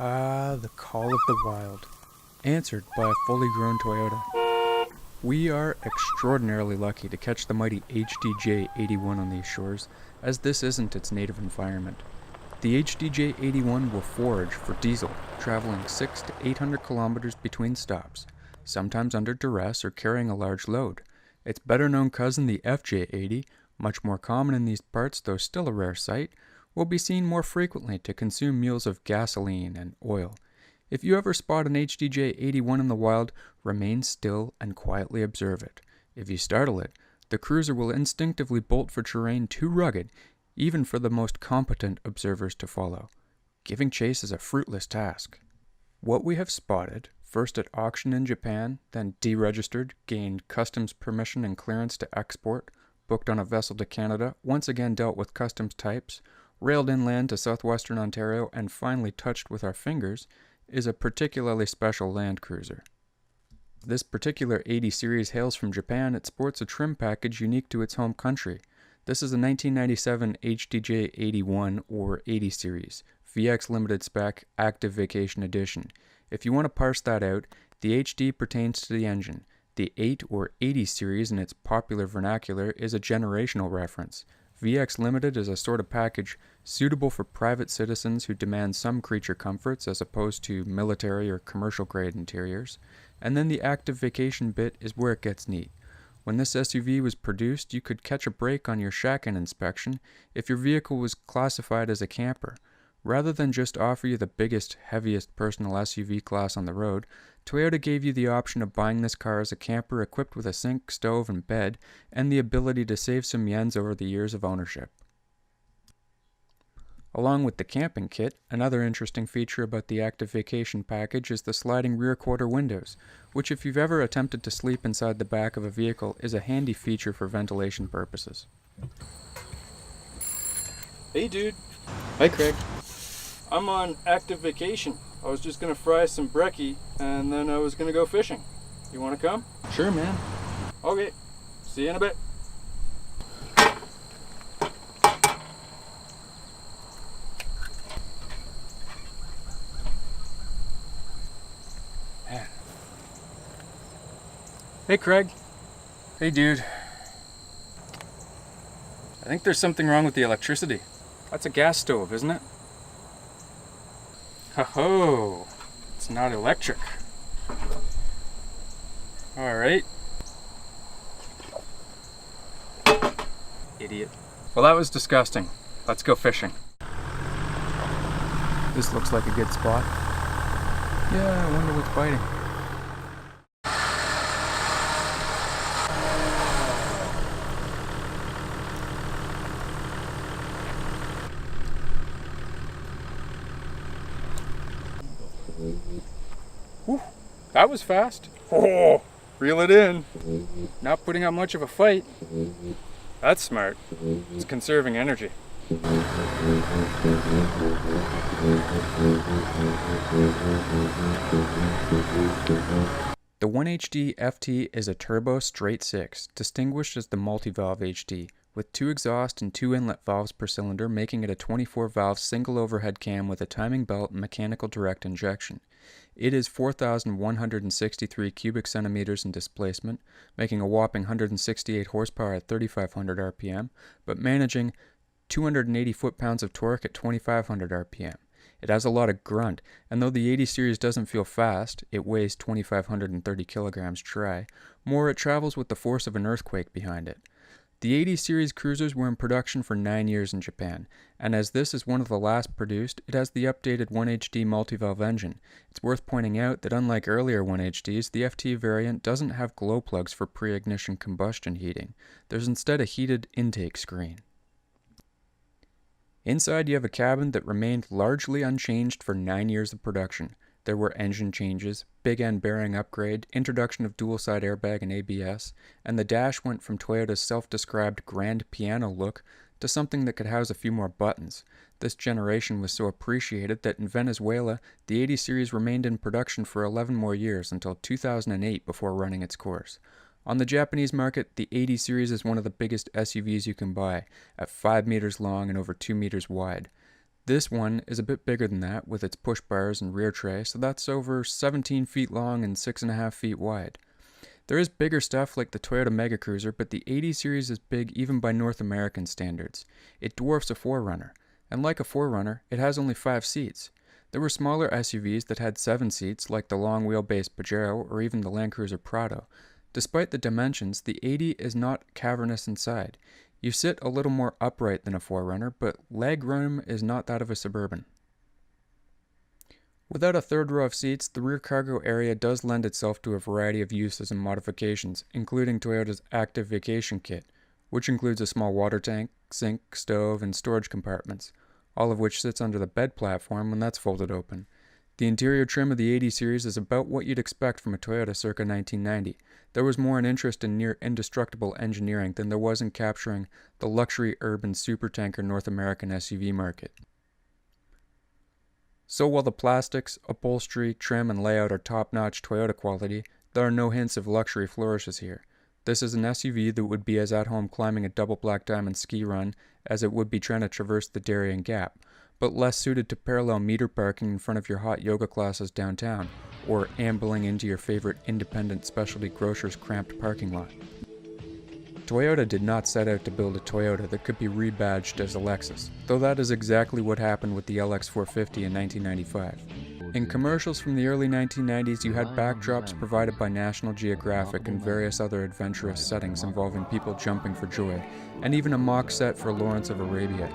Ah, the call of the wild, answered by a fully grown Toyota. We are extraordinarily lucky to catch the mighty HDJ-81 on these shores, as this isn't its native environment. The HDJ-81 will forage for diesel, traveling 600 to 800 kilometers between stops, sometimes under duress or carrying a large load. Its better-known cousin, the FJ-80, much more common in these parts though still a rare sight, will be seen more frequently to consume mules of gasoline and oil. If you ever spot an HDJ-81 in the wild, remain still and quietly observe it. If you startle it, the cruiser will instinctively bolt for terrain too rugged, even for the most competent observers to follow. Giving chase is a fruitless task. What we have spotted, first at auction in Japan, then deregistered, gained customs permission and clearance to export, booked on a vessel to Canada, once again dealt with customs types, railed inland to southwestern Ontario, and finally touched with our fingers, is a particularly special land cruiser. This particular 80 series hails from Japan. It sports a trim package unique to its home country. This is a 1997 HDJ-81 or 80 series, VX Limited Spec Active Vacation Edition. If you want to parse that out, the HD pertains to the engine. The 8 or 80 series in its popular vernacular is a generational reference. VX Limited is a sort of package suitable for private citizens who demand some creature comforts as opposed to military or commercial grade interiors. And then the active vacation bit is where it gets neat. When this SUV was produced, you could catch a break on your shack-in inspection if your vehicle was classified as a camper. Rather than just offer you the biggest, heaviest personal SUV class on the road, Toyota gave you the option of buying this car as a camper equipped with a sink, stove, and bed, and the ability to save some yens over the years of ownership. Along with the camping kit, another interesting feature about the Active Vacation package is the sliding rear quarter windows, which if you've ever attempted to sleep inside the back of a vehicle is a handy feature for ventilation purposes. Hey dude, Hi Craig. I'm on active vacation. I was just gonna fry some brekkie and then I was gonna go fishing. You wanna come? Sure man. Okay, see you in a bit. Hey Craig. Hey dude. I think there's something wrong with the electricity. That's a gas stove, isn't it? Ho-ho! It's not electric. Alright. Idiot. Well, that was disgusting. Let's go fishing. This looks like a good spot. Yeah, I wonder what's biting. Whew, that was fast. Oh, reel it in. Not putting up much of a fight. That's smart. It's conserving energy. The 1HD FT is a turbo straight 6, distinguished as the multi-valve HD, with 2 exhaust and 2 inlet valves per cylinder, making it a 24-valve single overhead cam with a timing belt and mechanical direct injection. It is 4,163 cubic centimeters in displacement, making a whopping 168 horsepower at 3,500 RPM, but managing 280 foot-pounds of torque at 2,500 RPM. It has a lot of grunt, and though the 80 series doesn't feel fast, it weighs 2,530 kilograms dry, more it travels with the force of an earthquake behind it. The 80 series cruisers were in production for 9 years in Japan, and as this is one of the last produced, it has the updated 1HD multi-valve engine. It's worth pointing out that unlike earlier 1HDs, the FT variant doesn't have glow plugs for pre-ignition combustion heating. There's instead a heated intake screen. Inside you have a cabin that remained largely unchanged for 9 years of production. There were engine changes, big end bearing upgrade, introduction of dual-side airbag and ABS, and the dash went from Toyota's self-described grand piano look to something that could house a few more buttons. This generation was so appreciated that in Venezuela, the 80 series remained in production for 11 more years until 2008 before running its course. On the Japanese market, the 80 series is one of the biggest SUVs you can buy, at 5 meters long and over 2 meters wide. This one is a bit bigger than that with its push bars and rear tray, so that's over 17 feet long and 6.5 feet wide. There is bigger stuff like the Toyota Mega Cruiser, but the 80 series is big even by North American standards. It dwarfs a 4Runner, and like a 4Runner, it has only 5 seats. There were smaller SUVs that had 7 seats, like the long wheelbase Pajero or even the Land Cruiser Prado. Despite the dimensions, the 80 is not cavernous inside. You sit a little more upright than a 4Runner, but leg room is not that of a Suburban. Without a third row of seats, the rear cargo area does lend itself to a variety of uses and modifications, including Toyota's Active Vacation Kit, which includes a small water tank, sink, stove, and storage compartments, all of which sits under the bed platform when that's folded open. The interior trim of the 80 series is about what you'd expect from a Toyota circa 1990. There was more an interest in near indestructible engineering than there was in capturing the luxury urban supertanker North American SUV market. So while the plastics, upholstery, trim, and layout are top-notch Toyota quality, there are no hints of luxury flourishes here. This is an SUV that would be as at home climbing a double black diamond ski run as it would be trying to traverse the Darien Gap, but less suited to parallel meter parking in front of your hot yoga classes downtown, or ambling into your favorite independent specialty grocer's cramped parking lot. Toyota did not set out to build a Toyota that could be rebadged as a Lexus, though that is exactly what happened with the LX450 in 1995. In commercials from the early 1990s, you had backdrops provided by National Geographic and various other adventurous settings involving people jumping for joy, and even a mock set for Lawrence of Arabia.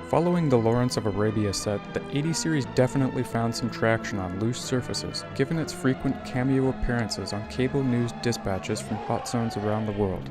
Following the Lawrence of Arabia set, the 80 series definitely found some traction on loose surfaces, given its frequent cameo appearances on cable news dispatches from hot zones around the world.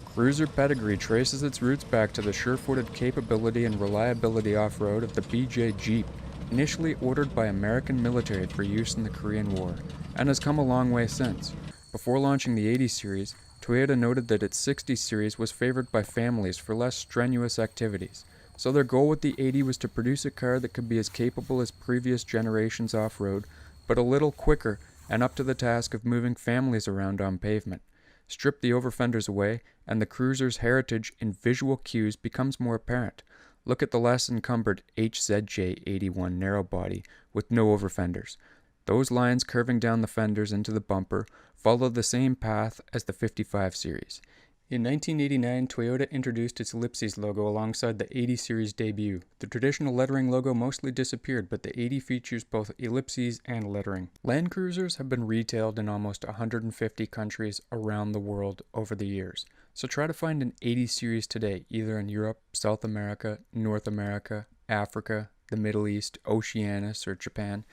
Cruiser pedigree traces its roots back to the sure-footed capability and reliability off-road of the BJ Jeep, initially ordered by American military for use in the Korean War, and has come a long way since. Before launching the 80 series, Toyota noted that its 60 series was favored by families for less strenuous activities, so their goal with the 80 was to produce a car that could be as capable as previous generations off-road, but a little quicker and up to the task of moving families around on pavement. Strip the over-fenders away, and the Cruiser's heritage in visual cues becomes more apparent. Look at the less encumbered HZJ81 narrow body with no over-fenders. Those lines curving down the fenders into the bumper follow the same path as the 55 series. In 1989, Toyota introduced its ellipses logo alongside the 80 series debut. The traditional lettering logo mostly disappeared, but the 80 features both ellipses and lettering. Land Cruisers have been retailed in almost 150 countries around the world over the years, so try to find an 80 series today, either in Europe, South America, North America, Africa, the Middle East, Oceanus, or Japan,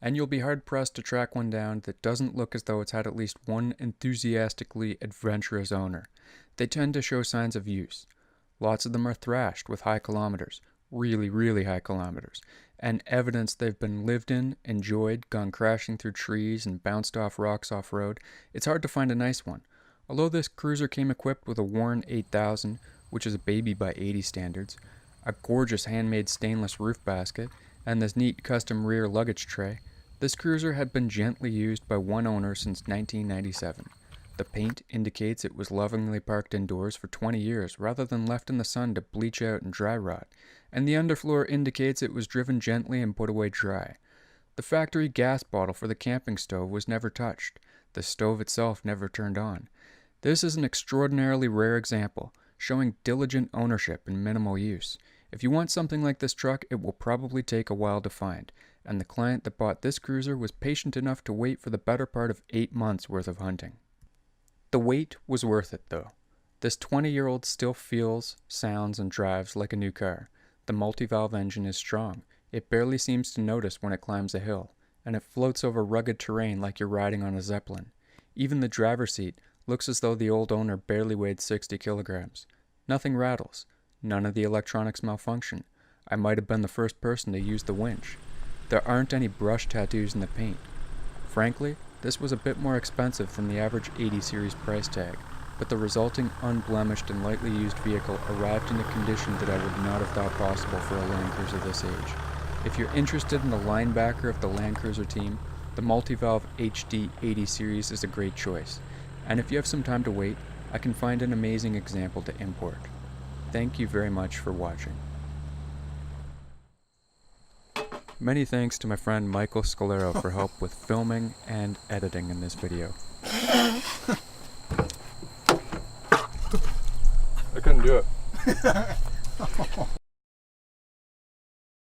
and you'll be hard-pressed to track one down that doesn't look as though it's had at least one enthusiastically adventurous owner. They tend to show signs of use. Lots of them are thrashed with high kilometers, really, really high kilometers, and evidence they've been lived in, enjoyed, gone crashing through trees, and bounced off rocks off-road. It's hard to find a nice one. Although this cruiser came equipped with a Warn 8000, which is a baby by 80 standards, a gorgeous handmade stainless roof basket, and this neat custom rear luggage tray, this cruiser had been gently used by one owner since 1997. The paint indicates it was lovingly parked indoors for 20 years rather than left in the sun to bleach out and dry rot, and the underfloor indicates it was driven gently and put away dry. The factory gas bottle for the camping stove was never touched. The stove itself never turned on. This is an extraordinarily rare example, showing diligent ownership and minimal use. If you want something like this truck, it will probably take a while to find, and the client that bought this cruiser was patient enough to wait for the better part of 8 months worth of hunting. The wait was worth it, though. This 20-year-old still feels, sounds, and drives like a new car. The multi-valve engine is strong. It barely seems to notice when it climbs a hill, and it floats over rugged terrain like you're riding on a Zeppelin. Even the driver's seat looks as though the old owner barely weighed 60 kilograms. Nothing rattles. None of the electronics malfunction. I might have been the first person to use the winch. There aren't any brush tattoos in the paint. Frankly, this was a bit more expensive than the average 80 series price tag, but the resulting unblemished and lightly used vehicle arrived in a condition that I would not have thought possible for a Land Cruiser this age. If you're interested in the linebacker of the Land Cruiser team, the multi-valve HD 80 series is a great choice. And if you have some time to wait, I can find an amazing example to import. Thank you very much for watching. Many thanks to my friend Michael Scalero for help with filming and editing in this video. I couldn't do it.